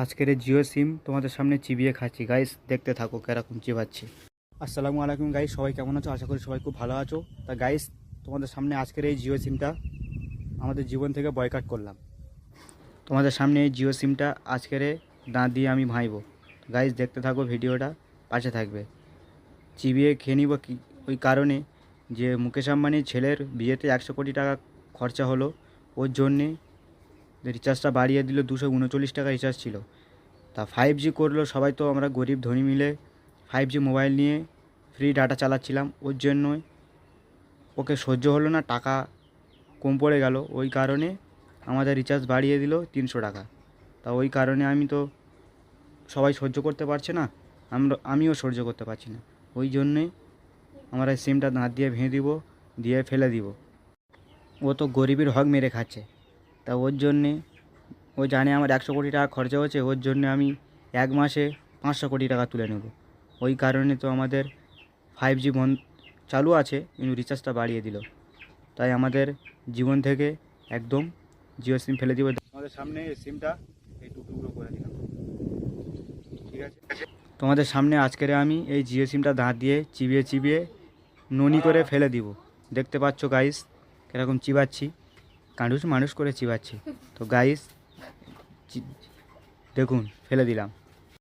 আজকের এই জিও সিম তোমাদের সামনে চিবিয়ে খাচ্ছি গাইস, দেখতে থাকো কেরকম চিবাচ্ছি। আসসালামু আলাইকুম গাইস, সবাই কেমন আছো? আশা করি সবাই খুব ভালো আছো। তা গাইস, তোমাদের সামনে আজকের এই জিও সিমটা আমাদের জীবন থেকে বয়কট করলাম। তোমাদের সামনে এই জিও সিমটা আজকের দাঁত দিয়ে আমি ভাইবো। গাইস দেখতে থাকো, ভিডিওটা পাশে থাকবে। চিবিয়ে খেয়ে নিব কি ওই কারণে যে মুকেশ আম্বানির ছেলের বিয়েতে 100 কোটি টাকা খরচা হলো, ওর জন্যে রিচার্জটা বাড়িয়ে দিল। 239 টাকা রিচার্জ ছিল, তা 5G করলো। সবাই তো আমরা গরিব ধনী মিলে 5G মোবাইল নিয়ে ফ্রি ডাটা চালাচ্ছিলাম, ওর জন্যই ওকে সহ্য হলো না, টাকা কম পড়ে গেল। ওই কারণে আমাদের রিচার্জ বাড়িয়ে দিল 300 টাকা। তা ওই কারণে আমি তো সবাই সহ্য করতে পারছে না, আমিও সহ্য করতে পারছি না। ওই জন্যে আমরা সিমটা দাঁত দিয়ে ভেঙে দিব, দিয়ে ফেলে দিব। ও তো গরিবের হক মেরে খাচ্ছে, তা ওর জন্যে ও জানে আমার 100 কোটি টাকা খরচা হচ্ছে, ওর জন্য আমি এক মাসে 500 কোটি টাকা তুলে নেব। ওই কারণে তো আমাদের 5G চালু আছে, কিন্তু রিচার্জটা বাড়িয়ে দিল। তাই আমাদের জীবন থেকে একদম জিও সিম ফেলে দিব। আমাদের সামনে এই সিমটা এই টুকরো করে দিলাম, ঠিক আছে? তোমাদের সামনে আজকের আমি এই জিও সিমটা দাঁত দিয়ে চিবিয়ে চিবিয়ে ননি করে ফেলে দিব। দেখতে পাচ্ছ গাইস কীরকম চিবাচ্ছি, কাঁডুস মানুষ করে চিবাচ্ছি। তো গাইস দেখুন, ফেলে দিলাম।